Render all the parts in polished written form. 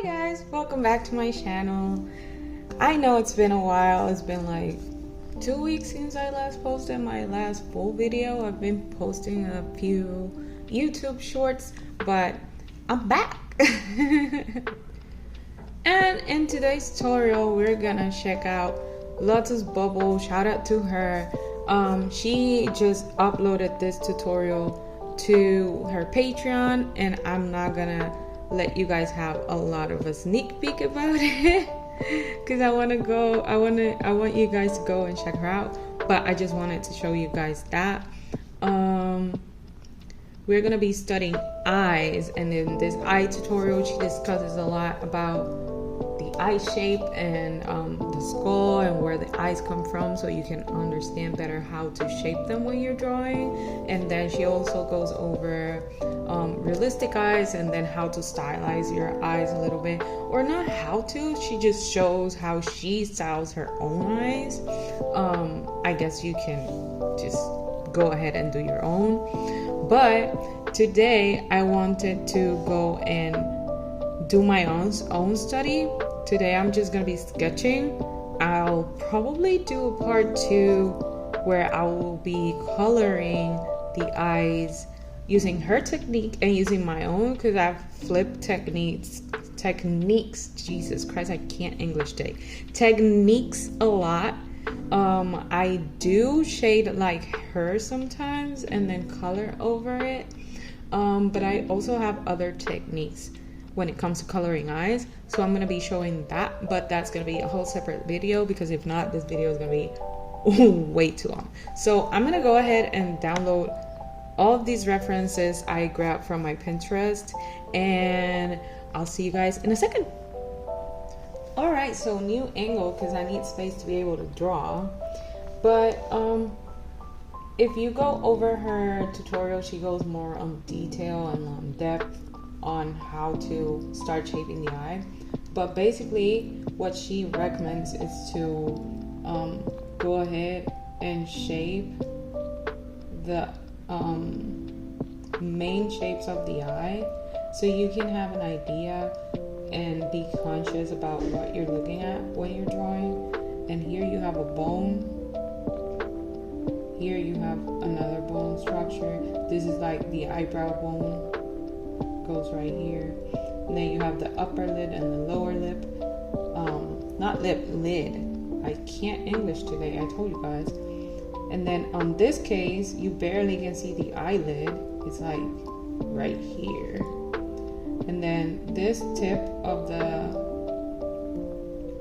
Hi guys, welcome back to my channel. I know it's been a while. It's been like 2 weeks since I last posted my last full video. I've been posting a few YouTube shorts, but I'm back. And in today's tutorial, we're gonna check out LotusBubble's. Shout out to her. She just uploaded this tutorial to her Patreon, and I'm not gonna let you guys have a lot of a sneak peek about it because I want you guys to go and check her out, but I just wanted to show you guys that we're gonna be studying eyes, and in this eye tutorial she discusses a lot about the eye shape and the skull and where the eyes come from, so you can understand better how to shape them when you're drawing. And then she also goes over realistic eyes and then how to stylize your eyes a little bit, or not how to, she just shows how she styles her own eyes. I guess you can just go ahead and do your own, but today I wanted to go and do my own study. Today I'm just gonna be sketching. I'll probably do a part 2 where I will be coloring the eyes using her technique and using my own, because I've flipped techniques, Jesus Christ, I can't English today, techniques a lot. I do shade like her sometimes and then color over it, but I also have other techniques when it comes to coloring eyes, so I'm going to be showing that, but that's going to be a whole separate video, because if not, this video is going to be way too long. So I'm going to go ahead and download all of these references I grabbed from my Pinterest, and I'll see you guys in a second. Alright, so new angle, because I need space to be able to draw, but if you go over her tutorial, she goes more on detail and on depth on how to start shaping the eye. But basically what she recommends is to go ahead and shape the main shapes of the eye, so you can have an idea and be conscious about what you're looking at when you're drawing. And here you have a bone, here you have another bone structure. This is like the eyebrow bone, goes right here, and then you have the upper lid and the lower lip, lid. I can't English today, I told you guys. And then on this case, you barely can see the eyelid. It's like right here. And then this tip of the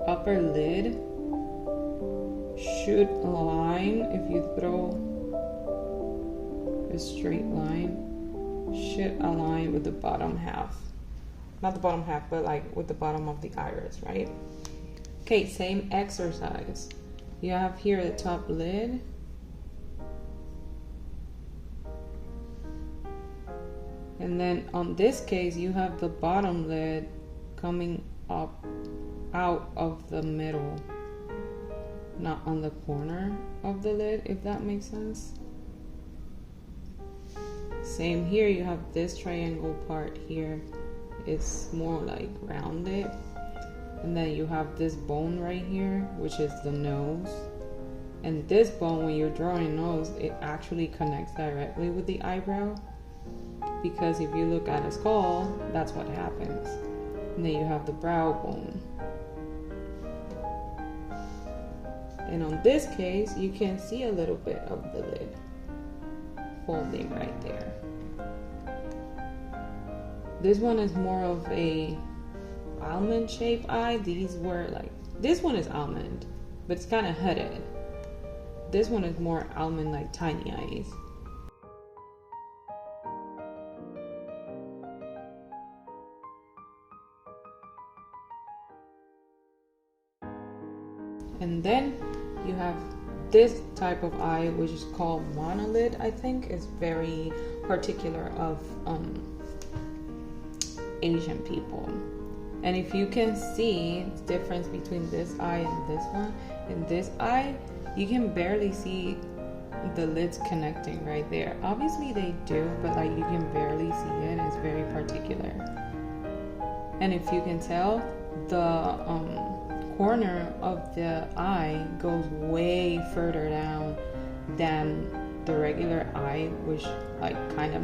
upper lid should align, if you throw a straight line, should align with the bottom half. Not the bottom half, but like with the bottom of the iris, right? Okay, same exercise. You have here the top lid. And then on this case, you have the bottom lid coming up out of the middle, not on the corner of the lid, if that makes sense. Same here, you have this triangle part here. It's more like rounded. And then you have this bone right here, which is the nose. And this bone, when you're drawing a nose, it actually connects directly with the eyebrow, because if you look at a skull, that's what happens. And then you have the brow bone. And on this case, you can see a little bit of the lid folding right there. This one is more of a almond shaped eye. These were like, this one is almond, but it's kind of hooded. This one is more almond, like tiny eyes. And then you have this type of eye, which is called monolid. I think is very particular of Asian people. And if you can see the difference between this eye and this one, in this eye you can barely see the lids connecting right there. Obviously they do, but like you can barely see it. It's very particular. And if you can tell, the corner of the eye goes way further down than the regular eye, which like kind of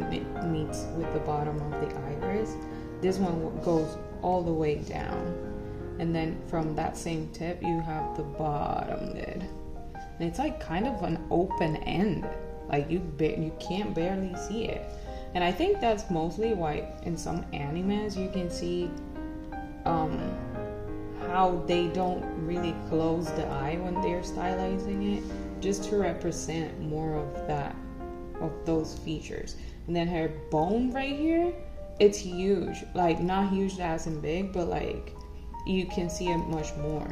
meets with the bottom of the iris. This one goes all the way down, and then from that same tip you have the bottom lid, and it's like kind of an open end, like you can't barely see it. And I think that's mostly why in some animes you can see how they don't really close the eye when they're stylizing it, just to represent more of those features. And then her bone right here, it's huge, like not huge as in big, but like you can see it much more.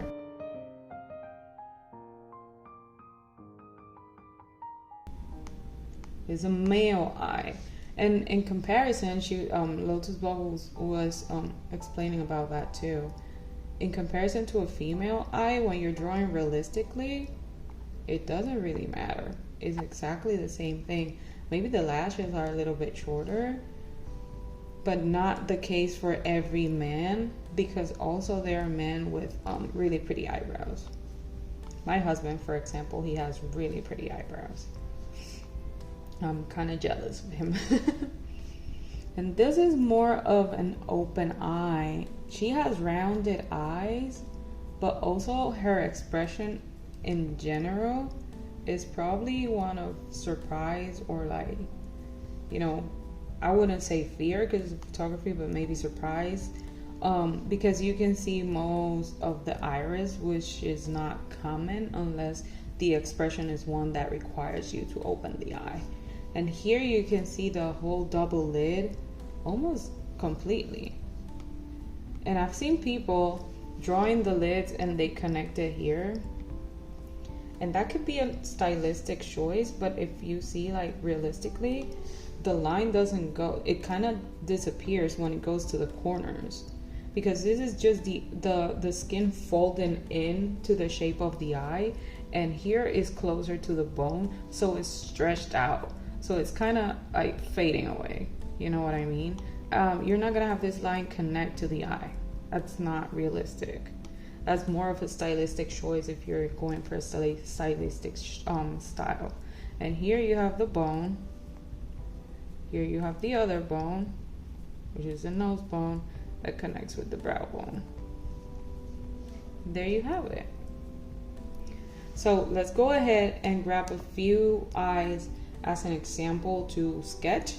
It's a male eye, and in comparison, LotusBubble's was explaining about that too. In comparison to a female eye, when you're drawing realistically, it doesn't really matter. It's exactly the same thing. Maybe the lashes are a little bit shorter, but not the case for every man, because also there are men with really pretty eyebrows. My husband, for example, he has really pretty eyebrows. I'm kind of jealous of him. And this is more of an open eye. She has rounded eyes, but also her expression in general is probably one of surprise, or like, you know, I wouldn't say fear because it's photography, but maybe surprise, because you can see most of the iris, which is not common unless the expression is one that requires you to open the eye. And here you can see the whole double lid almost completely. And I've seen people drawing the lids and they connect it here, and that could be a stylistic choice, but if you see, like, realistically, the line doesn't go, it kind of disappears when it goes to the corners, because this is just the skin folding in to the shape of the eye, and here is closer to the bone, so it's stretched out, so it's kind of like fading away. You know what I mean? You're not gonna have this line connect to the eye. That's not realistic. That's more of a stylistic choice if you're going for a stylistic style. And here you have the bone. Here you have the other bone, which is the nose bone that connects with the brow bone. There you have it. So let's go ahead and grab a few eyes as an example to sketch,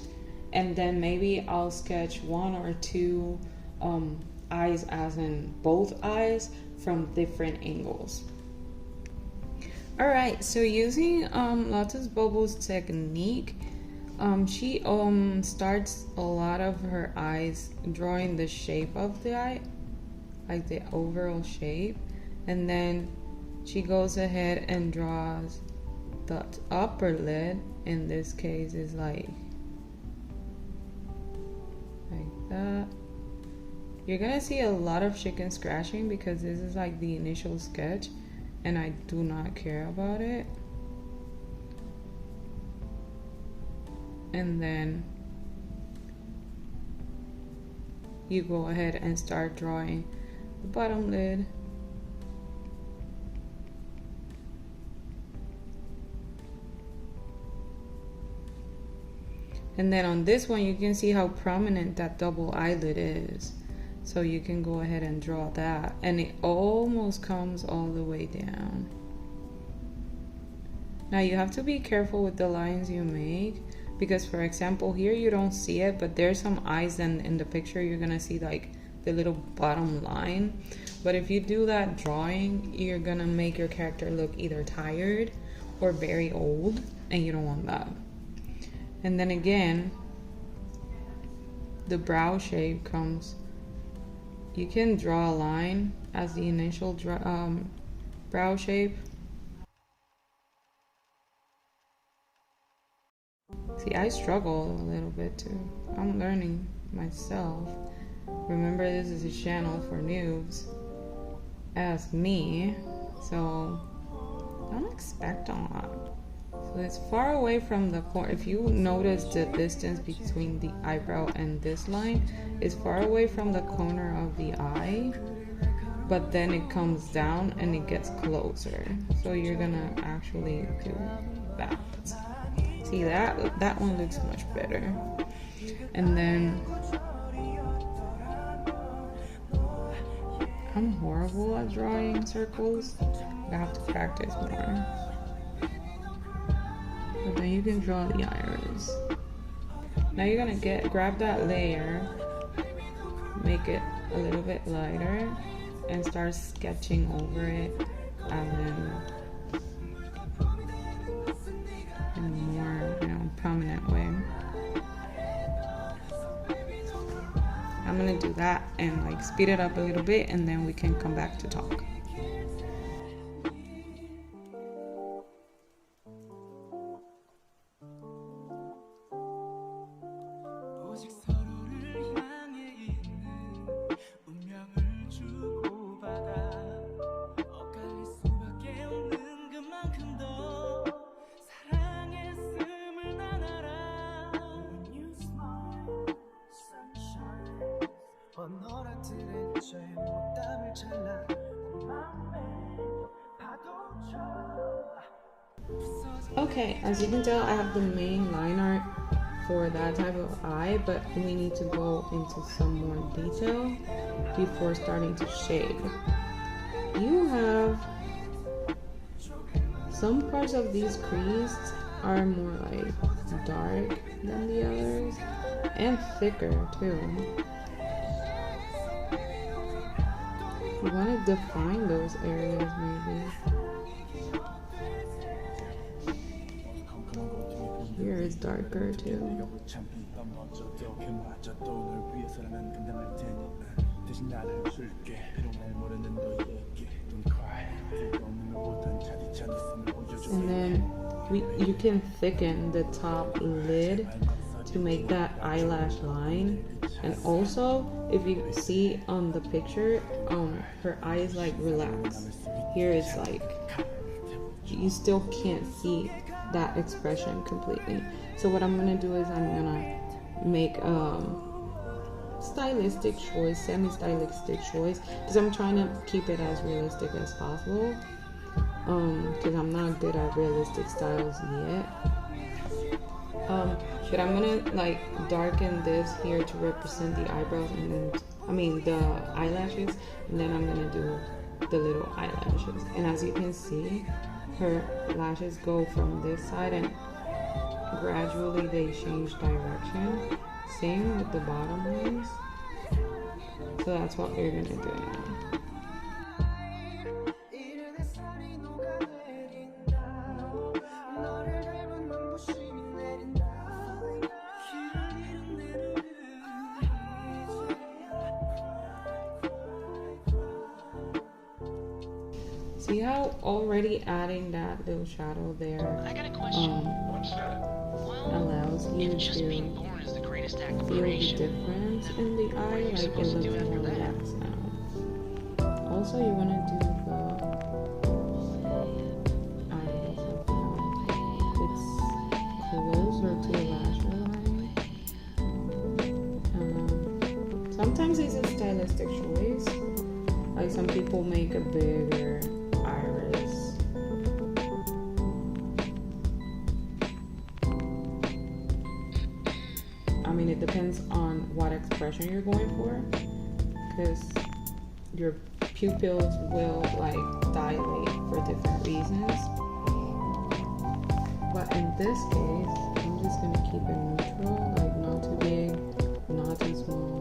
and then maybe I'll sketch one or two eyes, as in both eyes, from different angles. All right, so using LotusBubble's technique, she starts a lot of her eyes drawing the shape of the eye, like the overall shape, and then she goes ahead and draws the upper lid. In this case is like that. You're gonna see a lot of chicken scratching because this is like the initial sketch and I do not care about it. And then you go ahead and start drawing the bottom lid. And then on this one, you can see how prominent that double eyelid is. So you can go ahead and draw that. And it almost comes all the way down. Now you have to be careful with the lines you make, because for example, here you don't see it, but there's some eyes, and in the picture you're gonna see like the little bottom line. But if you do that drawing, you're gonna make your character look either tired or very old, and you don't want that. And then again, the brow shape comes, you can draw a line as the initial brow shape. See, I struggle a little bit too. I'm learning myself. Remember, this is a channel for noobs as me, so don't expect a lot. So it's far away from the corner. If you notice the distance between the eyebrow and this line, it's far away from the corner of the eye, but then it comes down and it gets closer. So you're gonna actually do that. See, that one looks much better. And then I'm horrible at drawing circles. I have to practice more. But then you can draw the iris. Now you're gonna grab that layer, make it a little bit lighter, and start sketching over it, and then in a more, prominent way. I'm gonna do that and like speed it up a little bit, and then we can come back to talk. Okay, as you can tell, I have the main line art for that type of eye, but we need to go into some more detail before starting to shade. You have some parts of these creases are more like dark than the others, and thicker too. You want to define those areas maybe. Here is darker too. And then you can thicken the top lid to make that eyelash line. And also, if you see on the picture, her eye is like relaxed. Here it's like, you still can't see that expression completely. So what I'm gonna do is I'm gonna make stylistic choice, semi-stylistic choice, because I'm trying to keep it as realistic as possible, because I'm not good at realistic styles yet. But I'm gonna like darken this here to represent the eyebrows, and then the eyelashes, and then I'm gonna do the little eyelashes. And as you can see, her lashes go from this side and gradually they change direction. Same with the bottom ones. So that's what we're gonna do now. See how already adding that little shadow there allows you to feel the difference in the eye, like it looks more relaxed now. Also, you want to do the eyes. It's closer to the lash line. Sometimes it's a stylistic choice. Like some people make a bigger iris. It depends on what expression you're going for, because your pupils will like dilate for different reasons. But in this case, I'm just gonna keep it neutral, like not too big, not too small.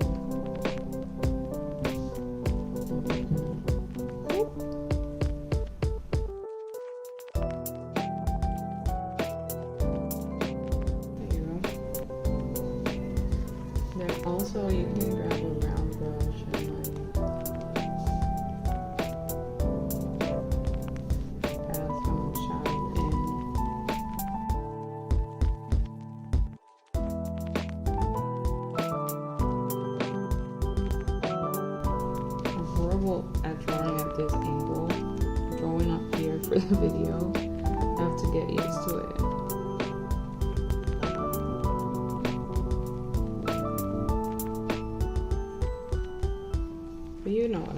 Also, you can grab a round brush and add some shadow in. I'm horrible at drawing at this angle. Drawing up here for the video. I have to get used to it.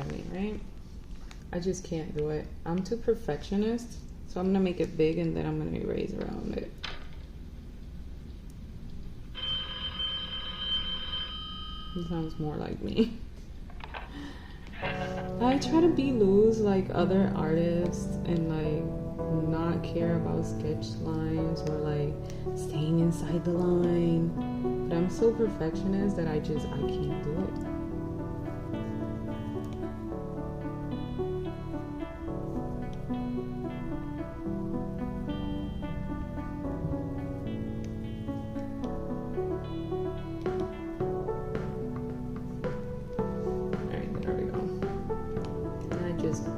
me, right? I just can't do it. I'm too perfectionist, so I'm gonna make it big and then I'm gonna erase around it. It sounds more like me. I try to be loose like other artists and like not care about sketch lines or like staying inside the line. But I'm so perfectionist that I can't do it.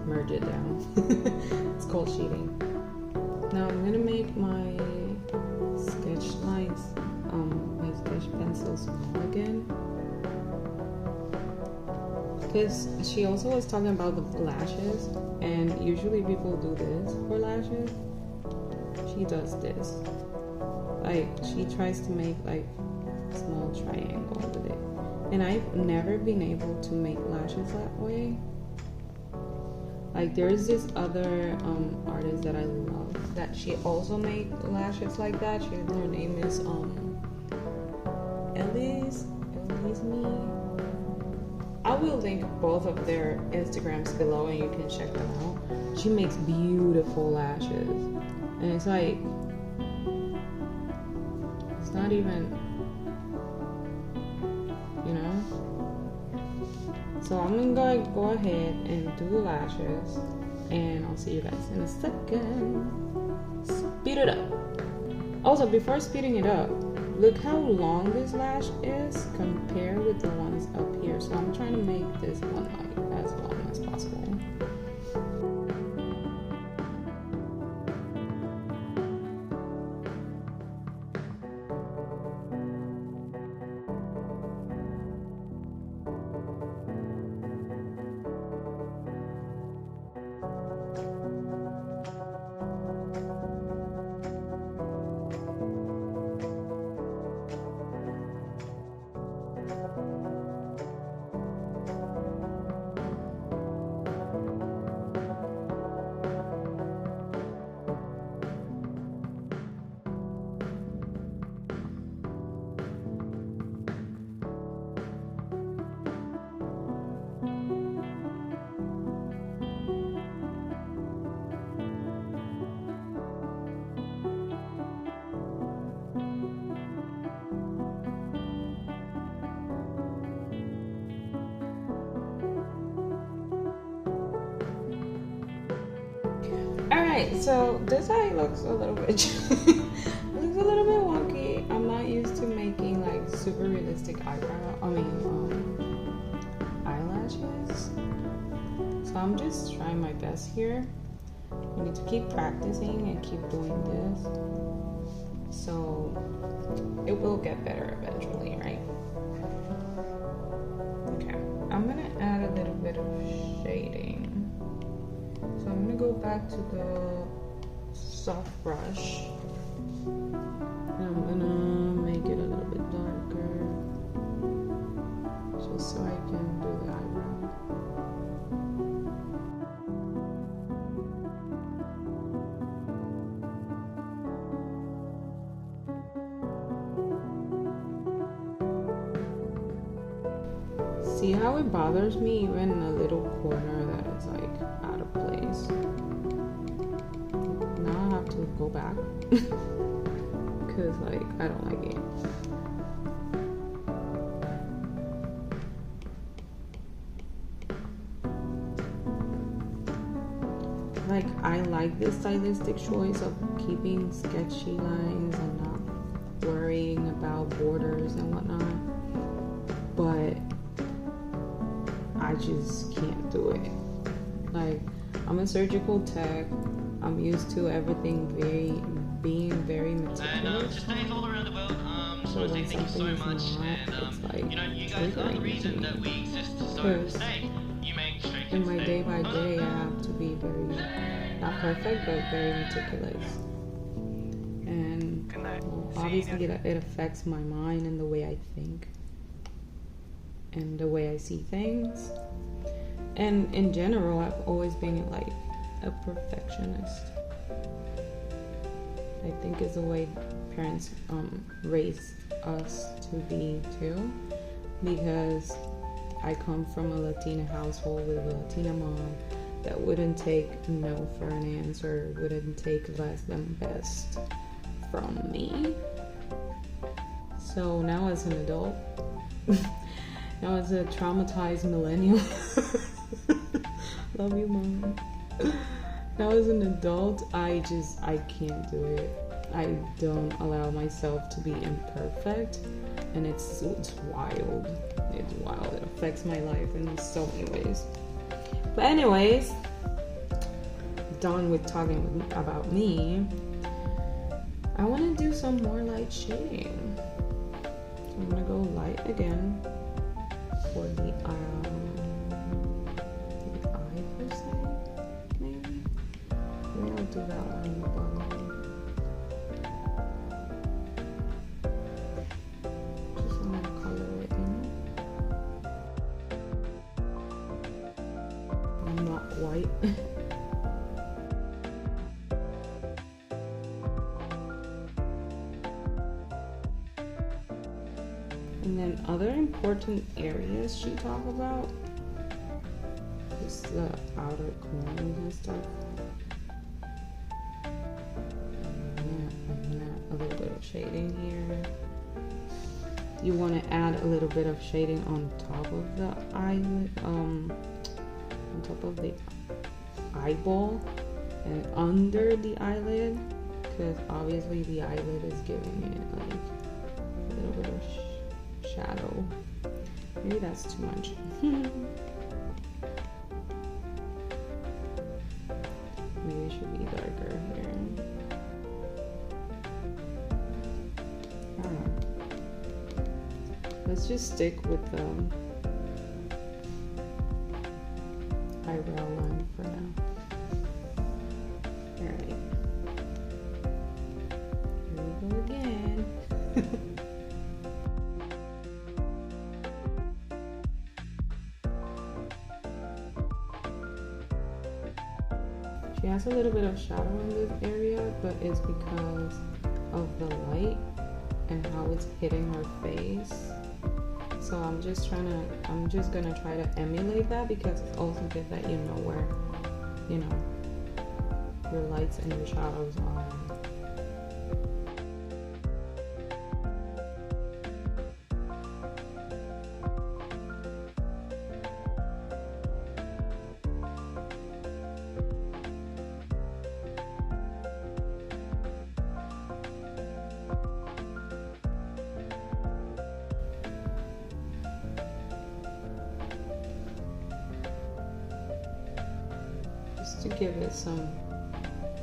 Merge it down. It's called sheeting. Now I'm gonna make my sketch lines, my sketch pencil small again. Because she also was talking about the lashes, and usually people do this for lashes. She does this. Like, she tries to make like a small triangle with it. And I've never been able to make lashes that way. Like, there's this other artist that I love that she also made lashes like that. Her name is ATEEZ. I will link both of their Instagrams below and you can check them out. She makes beautiful lashes, and it's like, it's not even, you know. So I'm gonna go ahead and do lashes, and I'll see you guys in a second. Speed it up. Also, before speeding it up, look how long this lash is compared with the ones up here. So I'm trying to make this one like as long as possible. Alright, so this eye looks a little bit looks a little bit wonky. I'm not used to making like super realistic eyelashes. So I'm just trying my best here. I need to keep practicing and keep doing this. So it will get better eventually, right? Okay, I'm gonna add a little bit of shading. So I'm gonna go back to the soft brush, and I'm gonna make it a little bit darker, just so I can do the eyebrow. See how it bothers me even in a little corner that is like out of place. Now I have to go back because like I don't like it. Like, I like this stylistic choice of keeping sketchy lines and not worrying about borders and whatnot, but I just can't do it. Like, I'm a surgical tech. I'm used to everything being very meticulous. Just thanks all around the world. So when thank you so something is much. not, it's like you guys are the reason that we exist. So stay. You make straight in my day by day, I have to be very, not perfect, but very meticulous. And obviously it affects my mind and the way I think and the way I see things. And in general, I've always been like a perfectionist. I think it's the way parents raise us to be too, because I come from a Latina household with a Latina mom that wouldn't take no for an answer, wouldn't take less than best from me. So now as an adult, now as a traumatized millennial, love you, Mom. Now as an adult, I can't do it. I don't allow myself to be imperfect, and it's wild. It's wild. It affects my life in so many ways. But anyways, done with talking about me. I want to do some more light shading. So I'm gonna go light again for the eye per se, maybe. Maybe I'll do that one in the bottom. Just want to color it in. I'm not white. And then other important areas she talked about is the outer corners and stuff. And a little bit of shading here. You want to add a little bit of shading on top of the eyelid, on top of the eyeball and under the eyelid, because obviously the eyelid is giving it like a little bit of shadow. Maybe that's too much. Maybe it should be darker here. I don't know. Let's just stick with the eyebrow line for now. Alright. Here we go again. She has a little bit of shadow in this area, but it's because of the light and how it's hitting her face. So I'm just gonna try to emulate that, because it's also good that you know where, you know, your lights and your shadows are. To give it some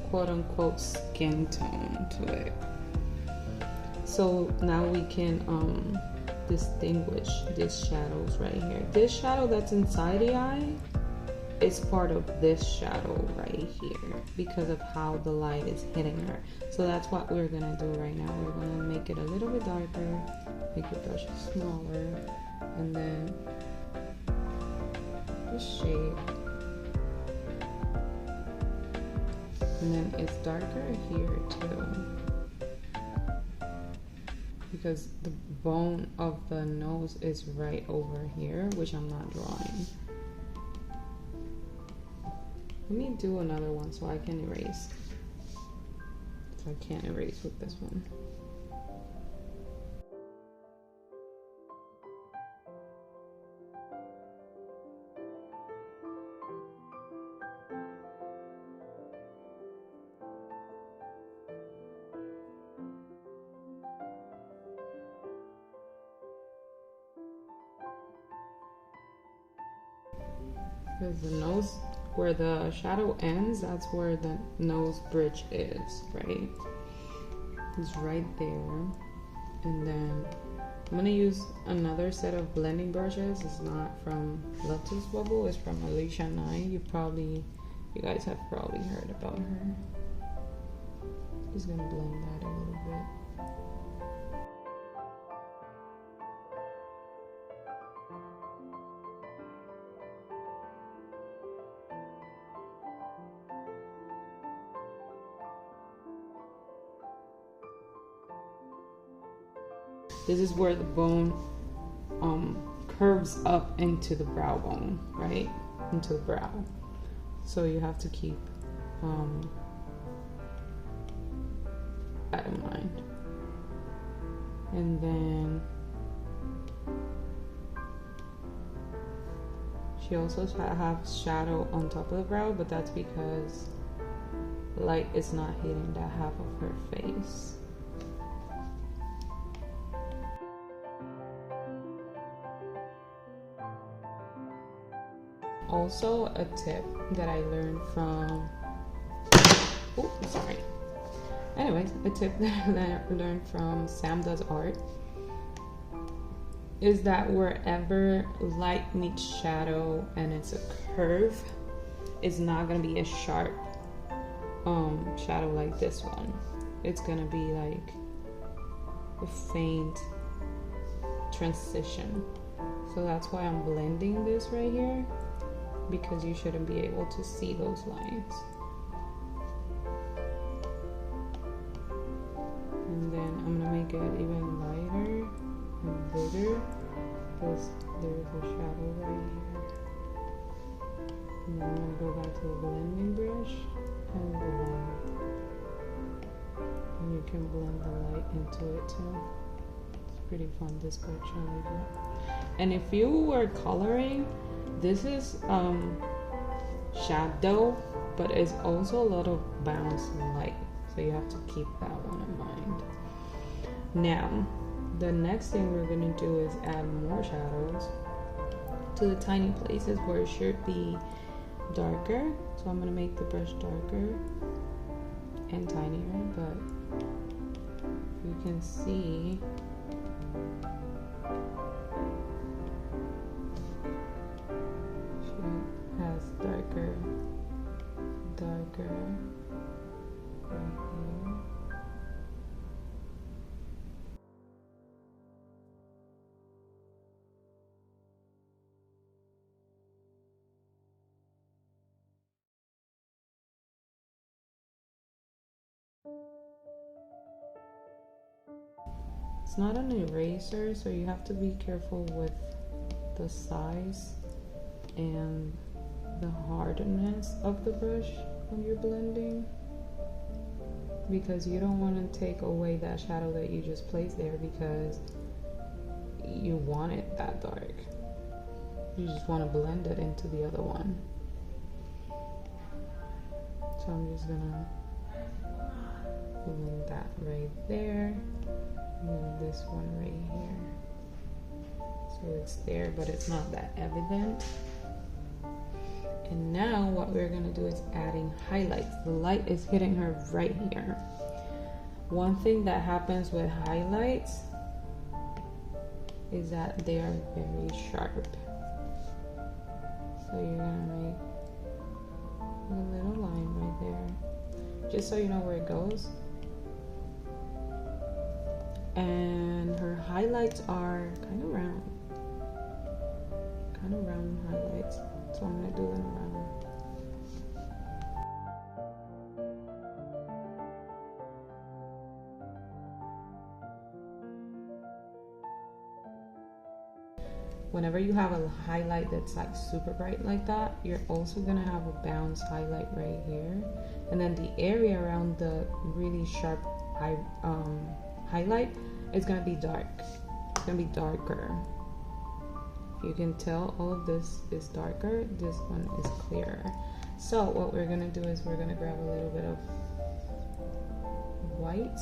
quote-unquote skin tone to it. So now we can distinguish these shadows right here. This shadow that's inside the eye is part of this shadow right here because of how the light is hitting her. So that's what we're gonna do right now. We're gonna make it a little bit darker, make the brush smaller, and then just shade. And then it's darker here too, because the bone of the nose is right over here, which I'm not drawing. Let me do another one so I can erase. So I can't erase with this one. Because the nose, where the shadow ends, that's where the nose bridge is, right? It's right there. And then I'm gonna use another set of blending brushes. It's not from LotusBubble's, it's from Alicia 9. You guys have probably heard about her. Just gonna blend that a little bit. This is where the bone curves up into the brow bone, right? Into the brow. So you have to keep that in mind. And then she also has shadow on top of the brow, but that's because light is not hitting that half of her face. Also, a tip that I learned from, anyways, a tip that I learned from Sam Does Art is that wherever light meets shadow and it's a curve, it's not gonna be a sharp shadow like this one. It's gonna be like a faint transition. So that's why I'm blending this right here, because you shouldn't be able to see those lines. And then I'm gonna make it even lighter and bigger because there's a shadow right here. And then I'm gonna go back to the blending brush and blend. And you can blend the light into it too. It's pretty fun, this brush, I like it. And if you were coloring, this is shadow, but it's also a lot of bounce light, so you have to keep that one in mind. Now, the next thing we're going to do is add more shadows to the tiny places where it should be darker. So I'm going to make the brush darker and tinier, but you can see has darker right here. It's not an eraser, so you have to be careful with the size and the hardness of the brush when you're blending, because you don't want to take away that shadow that you just placed there because you want it that dark. You just want to blend it into the other one. So I'm just gonna blend that right there, and then this one right here. So it's there, but it's not that evident. And now what we're gonna do is adding highlights. The light is hitting her right here. One thing that happens with highlights is that they are very sharp. So you're gonna make a little line right there, just so you know where it goes. And her highlights are kind of round highlights. So I'm gonna do them around. Whenever you have a highlight that's like super bright like that, you're also gonna have a bounce highlight right here. And then the area around the really sharp highlight is gonna be dark. It's gonna be darker. You can tell all of this is darker, this one is clearer. So what we're gonna do is we're gonna grab a little bit of white.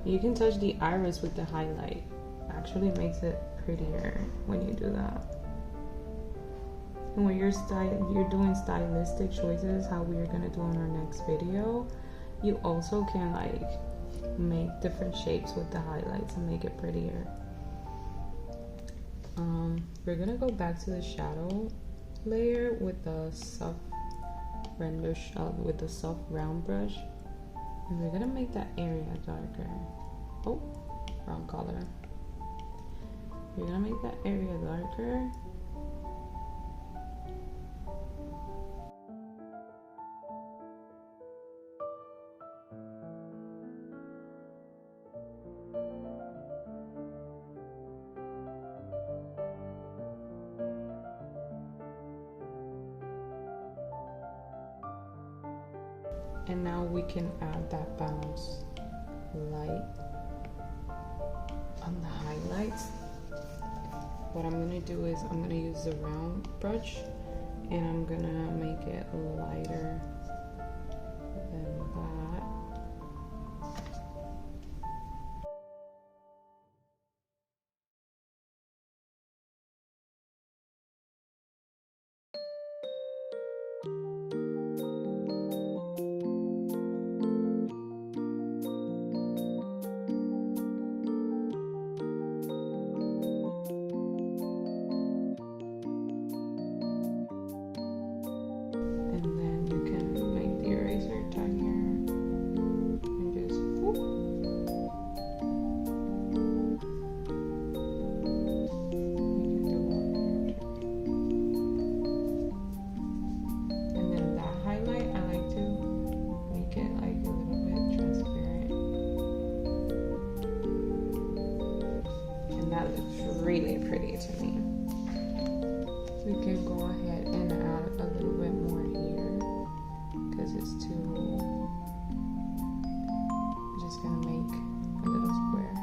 You can touch the iris with the highlight. Actually makes it prettier when you do that. And when you're doing stylistic choices, how we are gonna do in our next video, you also can like make different shapes with the highlights and make it prettier. We're gonna go back to the shadow layer with the soft render with the soft round brush, and we're gonna make that area darker. Oh, wrong color. You're gonna make that area darker. And now we can add that bounce light on the highlights. What I'm gonna do is I'm gonna use the round brush and I'm gonna make it lighter than that. Really pretty to me. We can go ahead and add a little bit more here because it's too. I'm just gonna make a little square.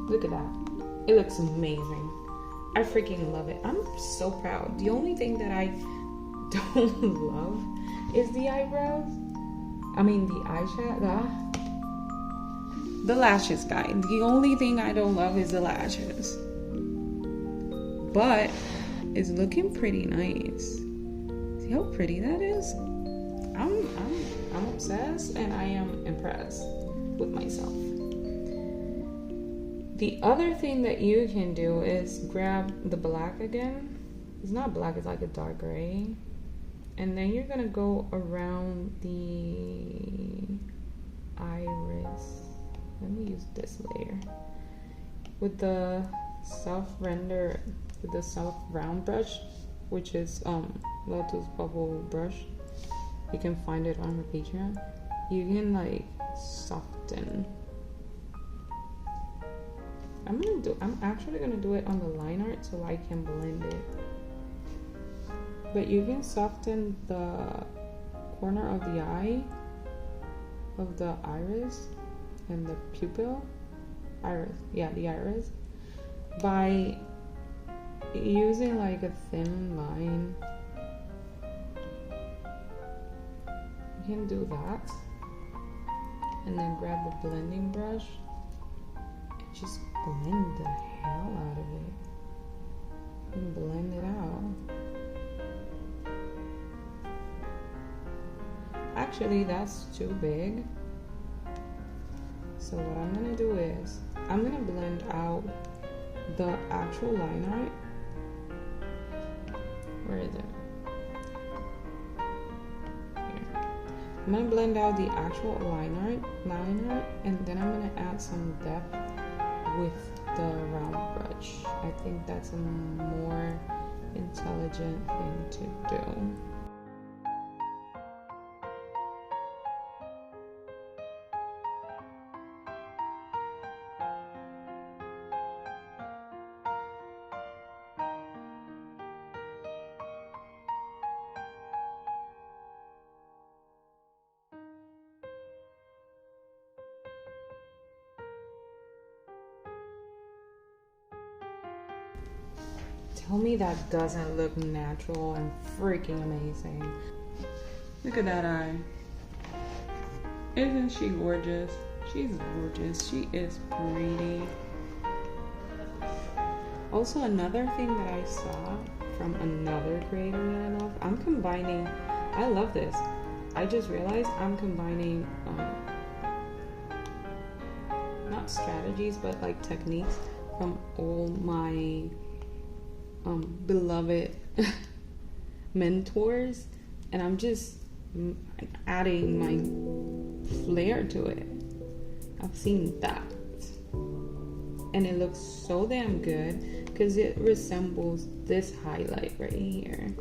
Look at that. It looks amazing. I freaking love it. I'm so proud. The only thing that I don't love is the eyebrows. I mean the eyeshadow. The lashes, guys. The only thing I don't love is the lashes. But it's looking pretty nice. See how pretty that is? I'm obsessed and I am impressed with myself. The other thing that you can do is grab the black again. It's not black, it's like a dark gray. And then you're gonna go around the iris. Let me use this layer. With the soft render, with the soft round brush, which is LotusBubble's brush. You can find it on her Patreon. You can like soften. I'm actually gonna do it on the line art so I can blend it. But you can soften the corner of the eye, of the iris and the pupil. The iris. By using like a thin line. You can do that. And then grab the blending brush. Just blend the hell out of it and blend it out. Actually, that's too big. So what I'm gonna do is I'm gonna blend out the actual line art. Where is it? Here. I'm gonna blend out the actual line art, and then I'm gonna add some depth with the round brush. I think that's a more intelligent thing to do. Tell me that doesn't look natural and freaking amazing. Look at that eye. Isn't she gorgeous? She's gorgeous. She is pretty. Also, another thing that I saw from another creator that I love, I'm combining, I love this. I just realized I'm combining, not strategies, but like techniques from all my beloved mentors, and I'm just adding my flair to it. I've seen that, and it looks so damn good because it resembles this highlight right here.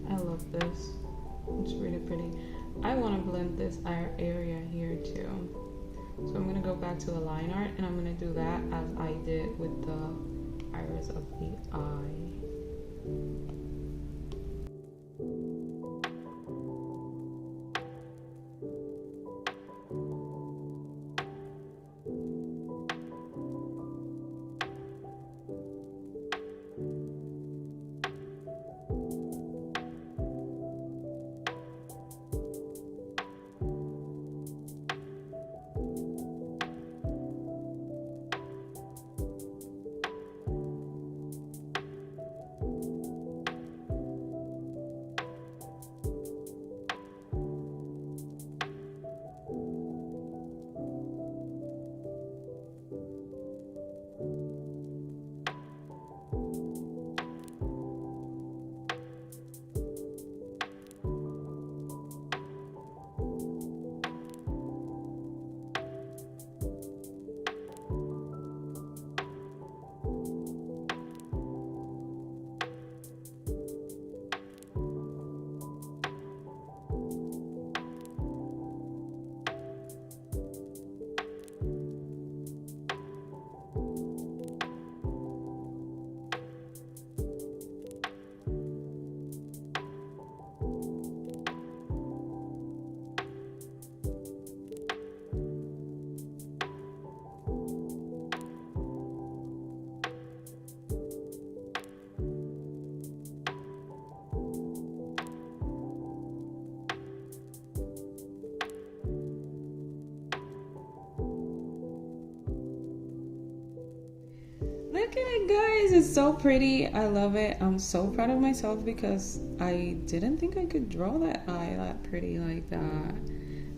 I love this. It's really pretty. I want to blend this area here too. So I'm going to go back to the line art, and I'm going to do that as I did with the iris of the eye. Look at it, guys. It's so pretty. I love it. I'm so proud of myself because I didn't think I could draw that eye that pretty like that.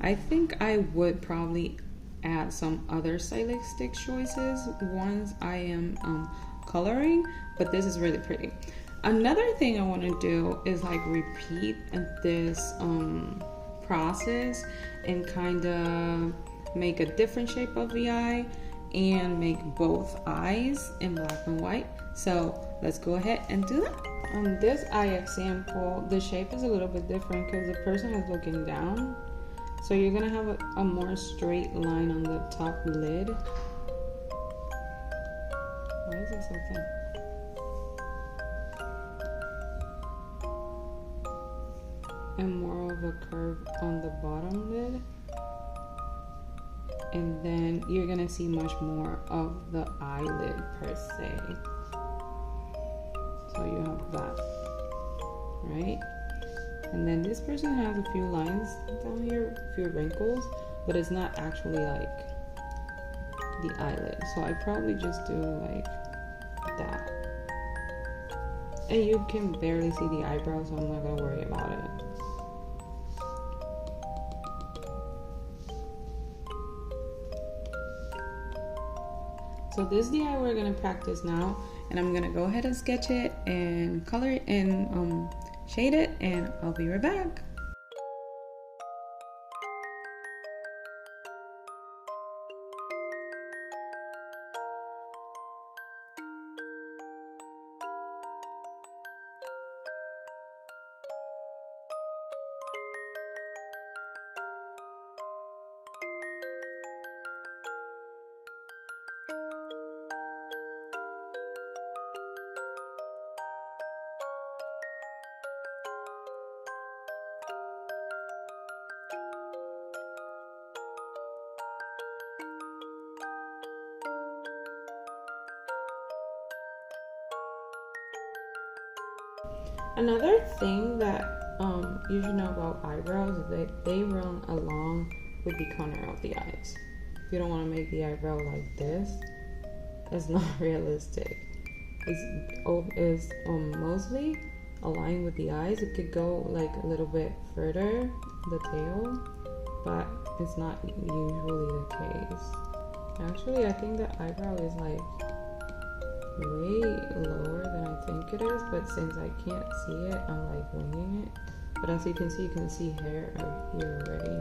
I think I would probably add some other stylistic choices once I am coloring, but this is really pretty. Another thing I want to do is like repeat this process and kind of make a different shape of the eye and make both eyes in black and white. So let's go ahead and do that. On this eye example, the shape is a little bit different because the person is looking down. So you're gonna have a more straight line on the top lid. Why is it so thin? And more of a curve on the bottom lid. And then you're gonna see much more of the eyelid per se. So you have that, right? And then this person has a few lines down here, a few wrinkles, but it's not actually like the eyelid. So I probably just do like that. And you can barely see the eyebrow, so I'm not gonna worry about it. So this is the eye we're gonna practice now, and I'm gonna go ahead and sketch it and color it and shade it, and I'll be right back. Another thing that you should know about eyebrows is that they run along with the corner of the eyes. If you don't want to make the eyebrow like this, it's not realistic. It's mostly aligned with the eyes. It could go like a little bit further, the tail, but it's not usually the case. Actually, I think the eyebrow is like way lower than I think it is, but since I can't see it, I'm like winging it. But as you can see hair here already.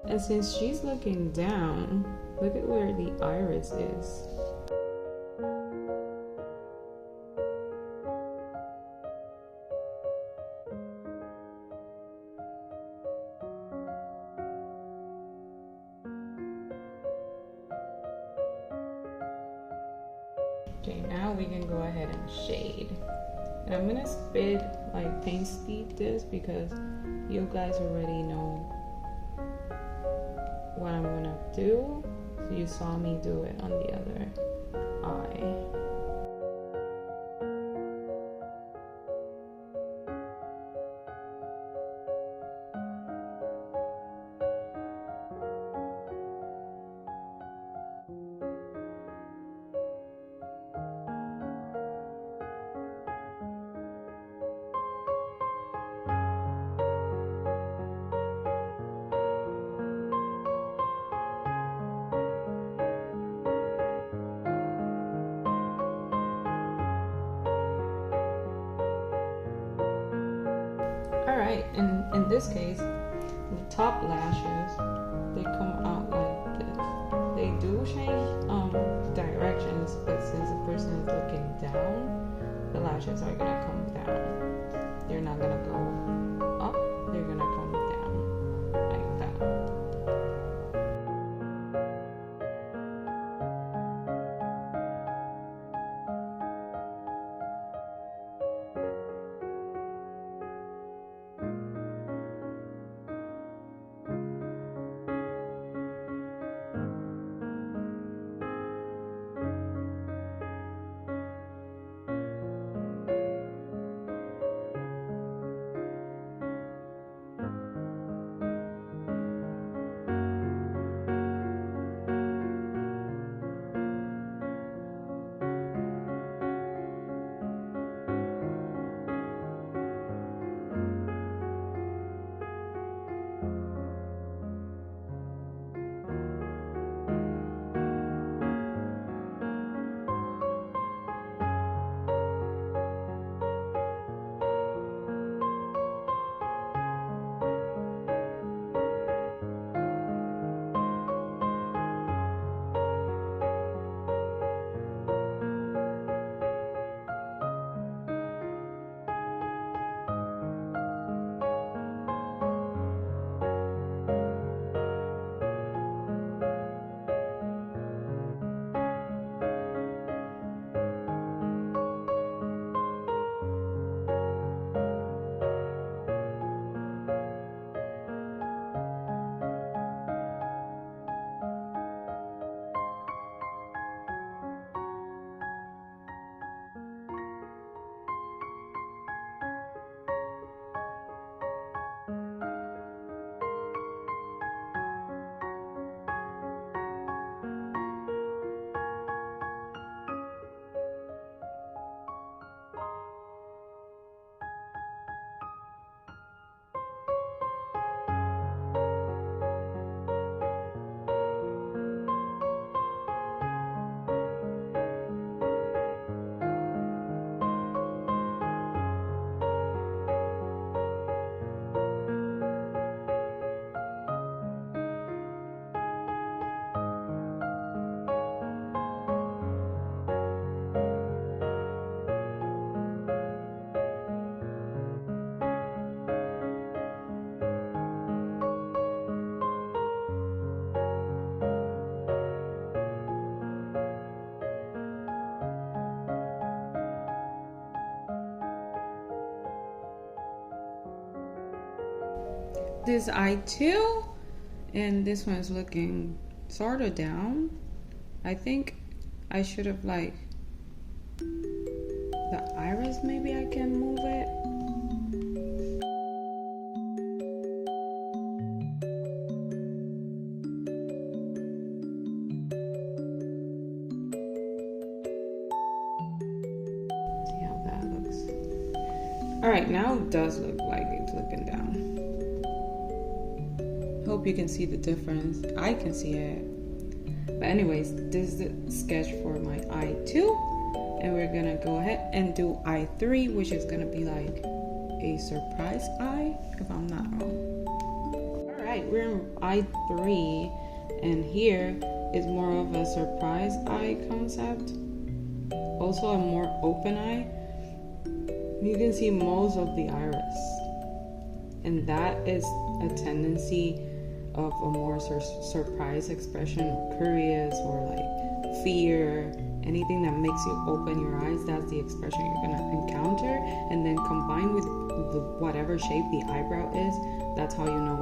And since she's looking down, look at where the iris is. Okay, now we can go ahead and shade. And I'm gonna speed, like paint speed this because you guys already know what I'm gonna do. So you saw me do it on the other eye. Alright, and in this case, the top lashes, they come out like this. They do change directions, but since the person is looking down, the lashes are gonna come down. They're not gonna go up, they're gonna come down like that. this eye too, and this one is looking sort of down. I think I should have like the iris, maybe I can move it. See how that looks. All right, now it does look like it's looking down. Hope you can see the difference. I can see it. But anyways, this is the sketch for my eye 2, and we're gonna go ahead and do eye 3, which is gonna be like a surprise eye, if I'm not wrong. All right, we're in eye 3, and here is more of a surprise eye concept. Also a more open eye. You can see most of the iris, and that is a tendency of a more surprise expression, or curious, or like fear, anything that makes you open your eyes. That's the expression you're gonna encounter, and then combined with whatever shape the eyebrow is, that's how you know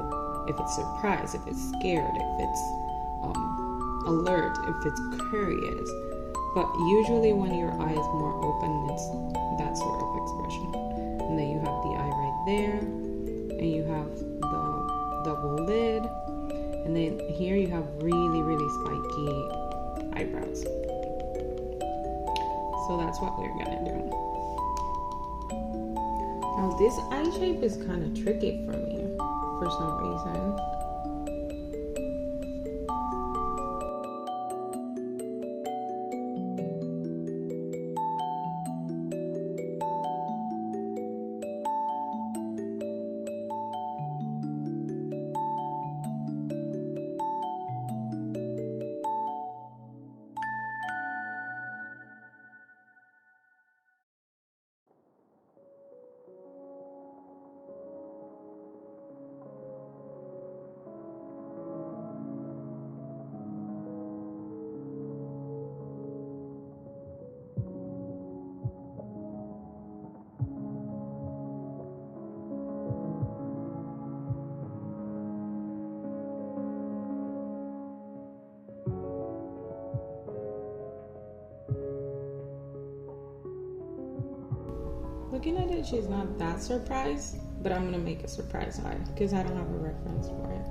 if it's surprised, if it's scared, if it's alert, if it's curious. But usually when your eye is more open, it's that sort of expression. And then you have the eye right there, and you have the double lid, and then here you have really, really spiky eyebrows. So that's what we're gonna do. Now this eye shape is kind of tricky for me for some reason. Looking at it, she's not that surprised, but I'm gonna make a surprise eye because I don't have a reference for it.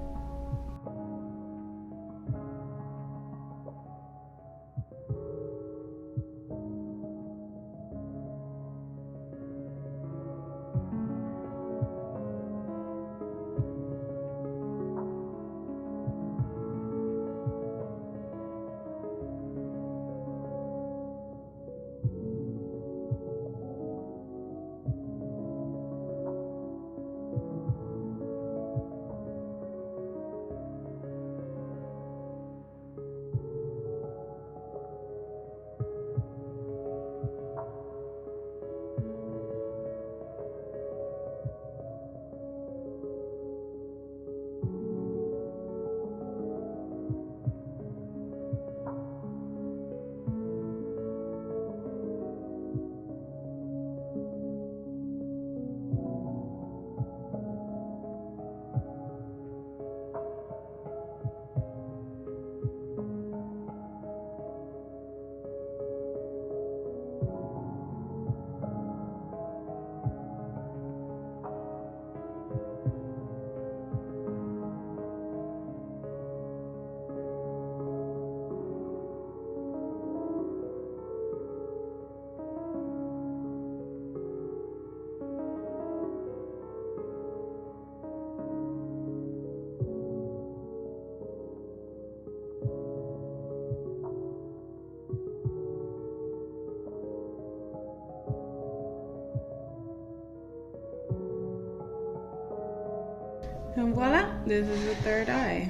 And voila, this is the third eye.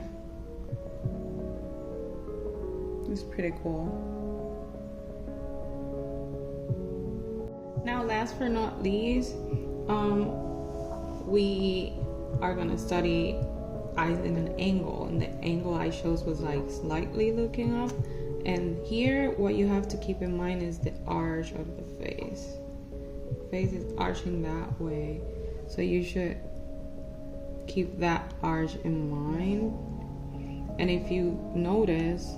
It's pretty cool. Now, last but not least, we are gonna study eyes in an angle, and the angle I chose was like slightly looking up. And here, what you have to keep in mind is the arch of the face. The face is arching that way, so you should keep that arch in mind. And if you notice,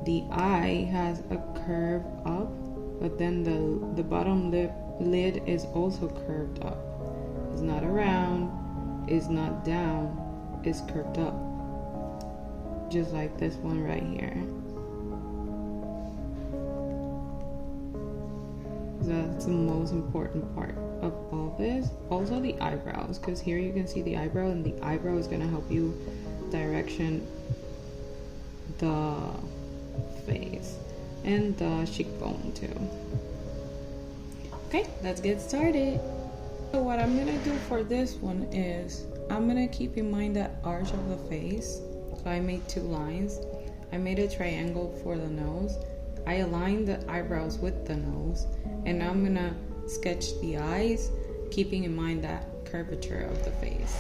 the eye has a curve up, but then the bottom lid is also curved up. It's not around, it's not down, it's curved up. Just like this one right here. That's the most important part of all this. Also the eyebrows, because here you can see the eyebrow, and the eyebrow is going to help you direction the face and the cheekbone too. Okay, let's get started. So what I'm gonna do for this one is I'm gonna keep in mind that arch of the face. So I made 2 lines. I made a triangle for the nose. I aligned the eyebrows with the nose, and I'm gonna sketch the eyes, keeping in mind that curvature of the face.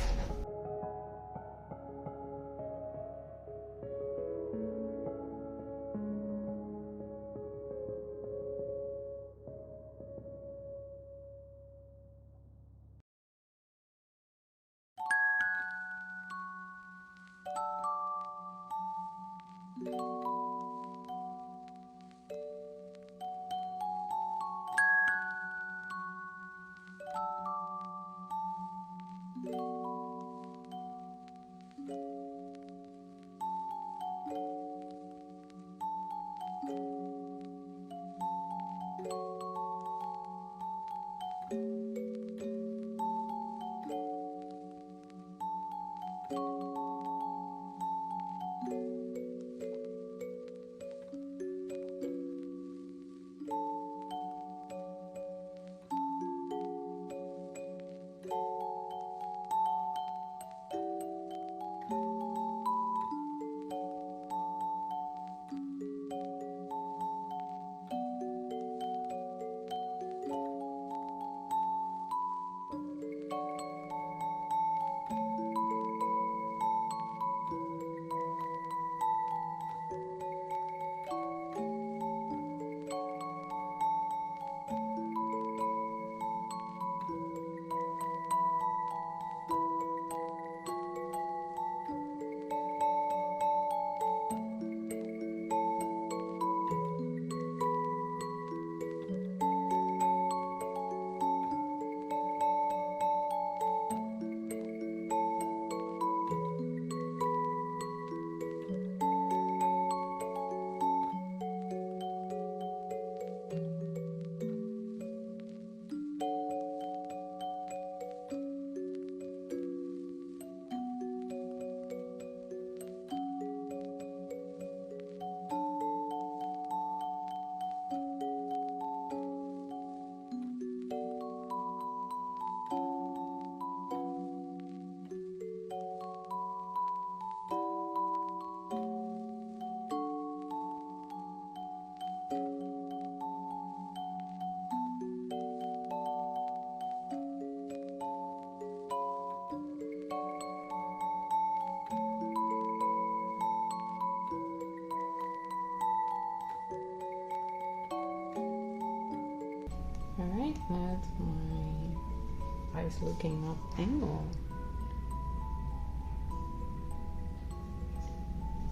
Alright, that's my eyes looking up angle.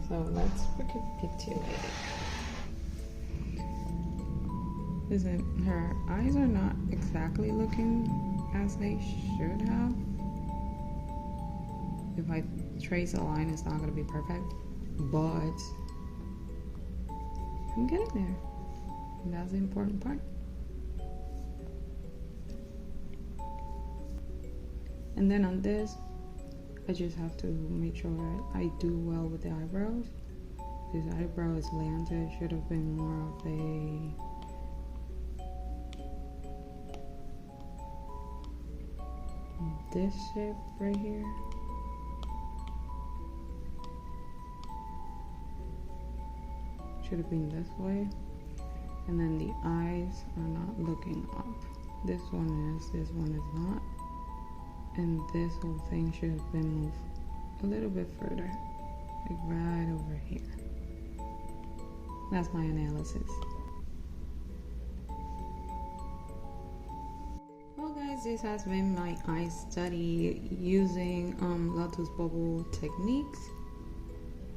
So let's recapitulate. Listen, her eyes are not exactly looking as they should have. If I trace a line, it's not going to be perfect, but I'm getting there. And that's the important part. And then on this, I just have to make sure I do well with the eyebrows. This eyebrow is slanted, should have been more of this shape right here. Should have been this way. And then the eyes are not looking up. This one is not. And this whole thing should have been moved a little bit further, like right over here. That's my analysis. Well guys, guys, this has been my eye study using Lotus Bubble techniques.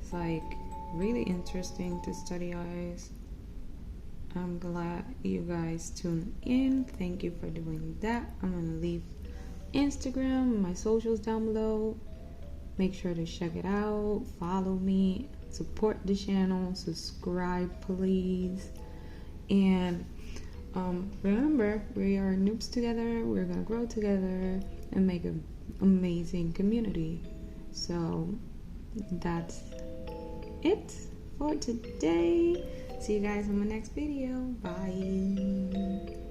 It's like really interesting to study eyes. I'm glad you guys tuned in. Thank you for doing that. I'm gonna leave Instagram, my socials down below. Make sure to check it out, follow me, support the channel, subscribe please, and remember, we are noobs together. We're gonna grow together and make an amazing community. So that's it for today. See you guys in my next video. Bye.